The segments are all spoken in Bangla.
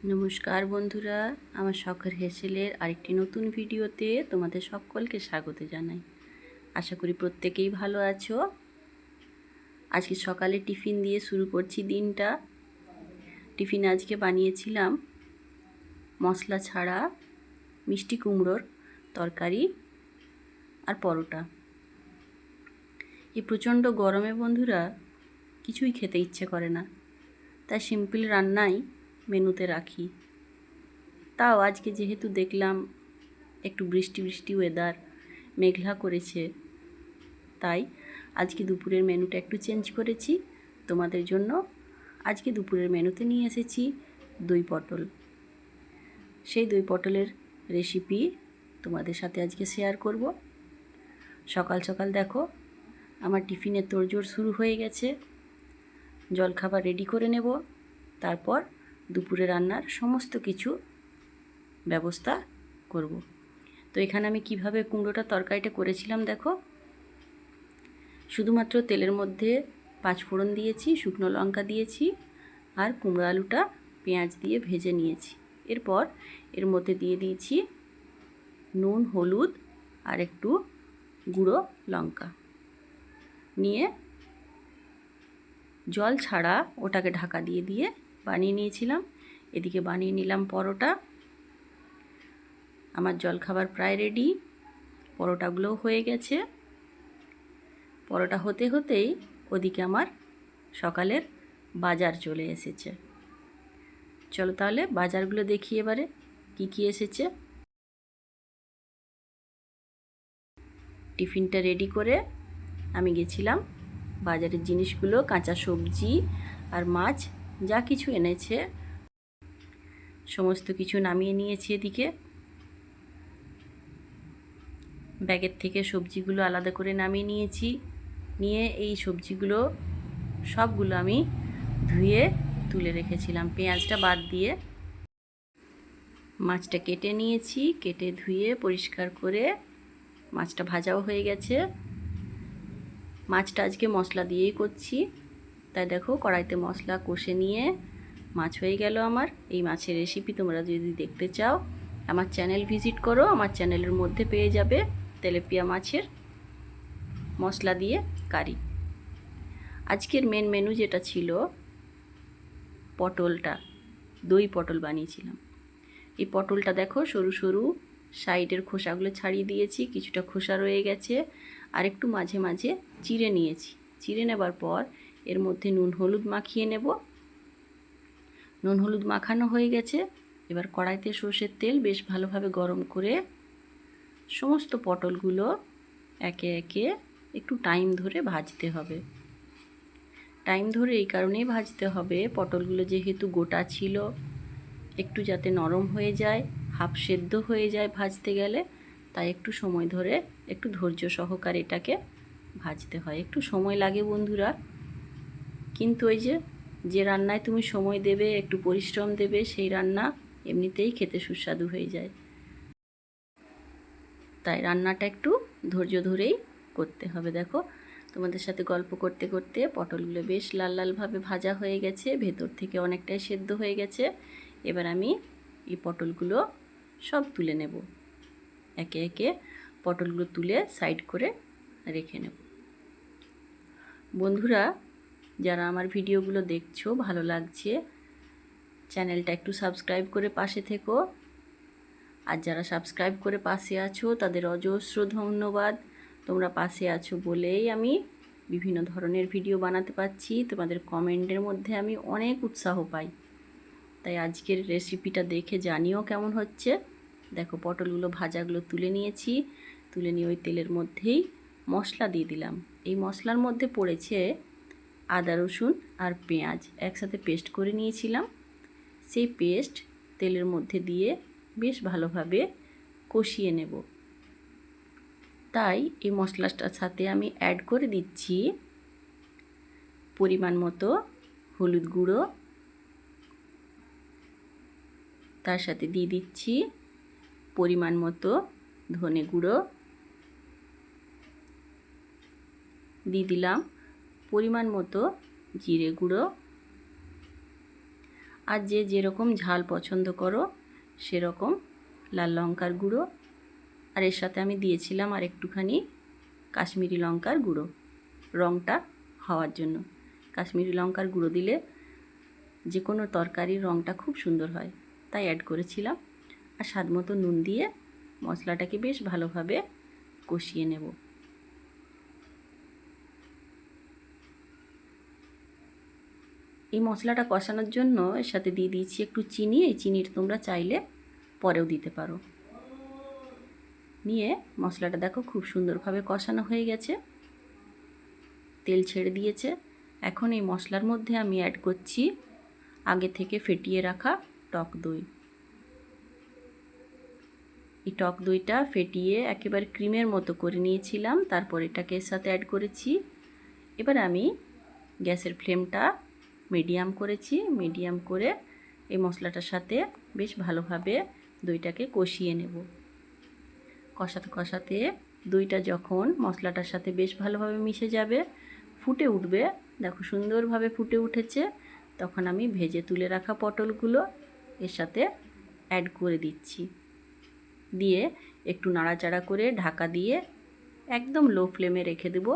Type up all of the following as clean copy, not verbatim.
নমস্কার বন্ধুরা, আমার শখের হেসেলের আরেকটি নতুন ভিডিওতে তোমাদের সকলকে স্বাগত জানাই। আশা করি প্রত্যেকেই ভালো আছো। আজকে সকালে টিফিন দিয়ে শুরু করছি দিনটা। টিফিন আজকে বানিয়েছিলাম মশলা ছাড়া মিষ্টি কুমড়োর তরকারি আর পরোটা। এই প্রচণ্ড গরমে বন্ধুরা কিছুই খেতে ইচ্ছে করে না, তাই সিম্পল রান্নাই মেনুতে রাখি। তাও আজকে যেহেতু দেখলাম একটু বৃষ্টি বৃষ্টি ওয়েদার, মেঘলা করেছে, তাই আজকে দুপুরের মেনুটা একটু চেঞ্জ করেছি। তোমাদের জন্য আজকে দুপুরের মেনুতে নিয়ে এসেছি দই পটল। সেই দই পটলের রেসিপি তোমাদের সাথে আজকে শেয়ার করব। সকাল সকাল দেখো আমার টিফিনের তোড়জোড় শুরু হয়ে গেছে। জলখাবার রেডি করে নেব, তারপর দুপুরে রান্নার সমস্ত কিছু ব্যবস্থা করব। তো এখানে আমি কিভাবে কুমড়োটা তরকারিটা করেছিলাম দেখো। শুধুমাত্র তেলের মধ্যে 5 ফোড়ন দিয়েছি, শুকনো লঙ্কা দিয়েছি, আর কুমড়ো আলুটা পেঁয়াজ দিয়ে ভেজে নিয়েছি। এরপর এর মধ্যে দিয়ে দিয়েছি নুন, হলুদ আর একটু গুঁড়ো লঙ্কা নিয়ে জল ছাড়া ওটাকে ঢাকা দিয়ে দিয়ে বানিয়ে নিয়েছিলাম। এদিকে বানিয়ে নিলাম পরোটা। আমার জলখাবার প্রায় রেডি, পরোটাগুলোও হয়ে গেছে। পরোটা হতে হতেই ওদিকে আমার সকালের বাজার চলে এসেছে। চলো তাহলে বাজারগুলো দেখি এবারে কি কি এসেছে। টিফিনটা রেডি করে আমি গেছিলাম বাজারের জিনিসগুলো, কাঁচা সবজি আর মাছ যা কিছু এনেছে সমস্ত কিছু নামিয়ে নিয়েছি। এদিকে ব্যাগের থেকে সবজিগুলো আলাদা করে নামিয়ে নিয়েছি। নিয়ে এই সবজিগুলো সবগুলো আমি ধুয়ে তুলে রেখেছিলাম, পেঁয়াজটা বাদ দিয়ে। মাছটা কেটে নিয়েছি, কেটে ধুয়ে পরিষ্কার করে মাছটা ভাজাও হয়ে গেছে। মাছটা আজকে মশলা দিয়েই করছি, তাই দেখো কড়াইতে মশলা কষে নিয়ে মাছ হয়ে গেল আমার। এই মাছের রেসিপি তোমরা যদি দেখতে চাও আমার চ্যানেল ভিজিট করো, আমার চ্যানেলের মধ্যে পেয়ে যাবে তেলাপিয়া মাছের মশলা দিয়ে কারি। আজকের মেন মেনু যেটা ছিল পটলটা, দই পটল বানিয়েছিলাম। এই পটলটা দেখো সরু সরু সাইডের খোসাগুলো ছাড়িয়ে দিয়েছি, কিছুটা খোসা রয়ে গেছে, আর একটু মাঝে মাঝে চিড়ে নিয়েছি। চিড়ে নেবার পর এর মধ্যে নুন হলুদ মাখিয়ে নেব। নুন হলুদ মাখানো হয়ে গেছে। এবার কড়াইতে সর্ষের তেল বেশ ভালোভাবে গরম করে সমস্ত পটলগুলো একে একে একটু টাইম ধরে ভাজতে হবে। টাইম ধরে এই কারণেই ভাজতে হবে, পটলগুলো যেহেতু গোটা ছিল, একটু যাতে নরম হয়ে যায়, হাফ সেদ্ধ হয়ে যায় ভাজতে গেলে, তাই একটু সময় ধরে একটু ধৈর্য সহকারে এটাকে ভাজতে হয়। একটু সময় লাগে বন্ধুরা, কিন্তু ওই যে রান্নায় তুমি সময় দেবে, একটু পরিশ্রম দেবে, সেই রান্না এমনিতেই খেতে সুস্বাদু হয়ে যায়। তাই রান্নাটা একটু ধৈর্য ধরেই করতে হবে। দেখো তোমাদের সাথে গল্প করতে করতে পটলগুলো বেশ লাল লালভাবে ভাজা হয়ে গেছে, ভেতর থেকে অনেকটাই সেদ্ধ হয়ে গেছে। এবার আমি এই পটলগুলো সব তুলে নেব। একে একে পটলগুলো তুলে সাইড করে রেখে নেব। বন্ধুরা যারা আমার ভিডিওগুলো দেখছো, ভালো লাগছে, চ্যানেলটা একটু সাবস্ক্রাইব করে পাশে থেকো। আর যারা সাবস্ক্রাইব করে পাশে আছো তাদের অজস্র ধন্যবাদ। তোমরা পাশে আছো বলেই আমি বিভিন্ন ধরনের ভিডিও বানাতে পারছি। তোমাদের কমেন্টের মধ্যে আমি অনেক উৎসাহ পাই। তাই আজকের রেসিপিটা দেখে জানিও কেমন হচ্ছে। দেখো পটলগুলো ভাজাগুলো তুলে নিয়েছি, তুলে নিয়ে ওই তেলের মধ্যেই মশলা দিয়ে দিলাম। এই মশলার মধ্যে পড়েছে আদা রসুন আর পেঁয়াজ একসাথে পেস্ট করে নিয়েছিলাম। সেই পেস্ট তেলের মধ্যে দিয়ে বেশ ভালোভাবে কষিয়ে নেব। তাই এই মশলাটার সাথে আমি অ্যাড করে দিচ্ছি পরিমাণ মতো হলুদ গুঁড়ো, তার সাথে দিয়ে দিচ্ছি পরিমাণ মতো ধনে গুঁড়ো, দিয়ে দিলাম পরিমাণ মতো জিরে গুঁড়ো, আর যে যেরকম ঝাল পছন্দ করো সেরকম লাল লঙ্কার গুঁড়ো, আর এর সাথে আমি দিয়েছিলাম আর একটুখানি কাশ্মীরি লঙ্কার গুঁড়ো রঙটা হওয়ার জন্য। কাশ্মীরি লঙ্কার গুঁড়ো দিলে যে কোনো তরকারির রঙটা খুব সুন্দর হয়, তাই অ্যাড করেছিলাম। আর স্বাদ মতো নুন দিয়ে মশলাটাকে বেশ ভালোভাবে কষিয়ে নেব। এই মশলাটা কষানোর জন্য এর সাথে দিয়ে দিয়েছি একটু চিনি। এই চিনিটা তোমরা চাইলে পরেও দিতে পারো। নিয়ে মশলাটা দেখো খুব সুন্দরভাবে কষানো হয়ে গেছে, তেল ছেড়ে দিয়েছে। এখন এই মশলার মধ্যে আমি অ্যাড করছি আগে থেকে ফেটিয়ে রাখা টক দই। এই টক দইটা ফেটিয়ে একেবারে ক্রিমের মতো করে নিয়েছিলাম, তারপর এটাকে এর সাথে অ্যাড করেছি। এবার আমি গ্যাসের ফ্লেমটা মিডিয়াম করেছি। মিডিয়াম করে এই মশলাটার সাথে বেশ ভালোভাবে দইটাকে কষিয়ে নেব। কষাতে কষাতে দইটা যখন মশলাটার সাথে বেশ ভালোভাবে মিশে যাবে, ফুটে উঠবে, দেখো সুন্দরভাবে ফুটে উঠেছে, তখন আমি ভেজে তুলে রাখা পটলগুলো এর সাথে অ্যাড করে দিচ্ছি। দিয়ে একটু নাড়াচাড়া করে ঢাকা দিয়ে একদম লো ফ্লেমে রেখে দেব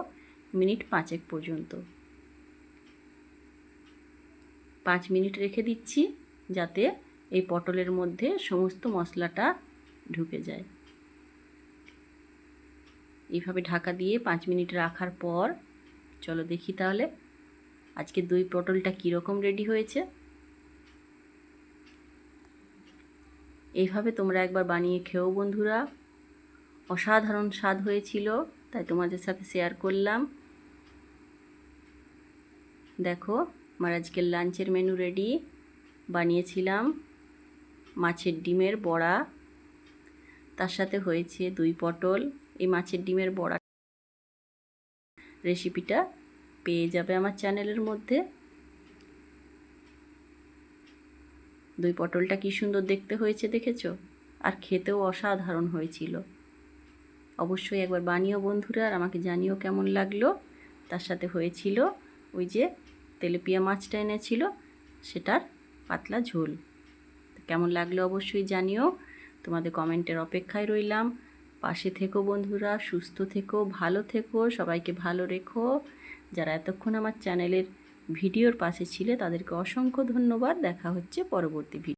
মিনিট 5 পর্যন্ত। 5 মিনিট রেখে দিচ্ছি যাতে এই পটলের মধ্যে সমস্ত মশলাটা ঢুকে যায়। এইভাবে ঢাকা দিয়ে 5 মিনিট রাখার পর চলো দেখি তাহলে আজকে দই পটলটা কীরকম রেডি হয়েছে। এইভাবে তোমরা একবার বানিয়ে খেও বন্ধুরা, অসাধারণ স্বাদ হয়েছিল, তাই তোমাদের সাথে শেয়ার করলাম। দেখো আমার আজকের লাঞ্চের মেনু রেডি। বানিয়েছিলাম মাছের ডিমের বড়া, তার সাথে হয়েছে দই পটল। এই মাছের ডিমের বড়া রেসিপিটা পেয়ে যাবে আমার চ্যানেলের মধ্যে। দই পটলটা কি সুন্দর দেখতে হয়েছে দেখেছো, আর খেতেও অসাধারণ হয়েছিল। অবশ্যই একবার বানিও বন্ধুরা, আর আমাকে জানিও কেমন লাগলো। তার সাথে হয়েছিল ওই যে তেলাপিয়া মাছটা এনেছিল সেটার পাতলা ঝোল। কেমন লাগলো অবশ্যই জানিও, তোমাদের কমেন্টের অপেক্ষায় রইলাম। পাশে থেকো বন্ধুরা, সুস্থ থেকো, ভালো থেকো, সবাইকে ভালো রেখো। যারা এতক্ষণ আমার চ্যানেলের ভিডিওর পাশে ছিলে তাদেরকে অসংখ্য ধন্যবাদ। দেখা হচ্ছে পরবর্তী ভিডিও।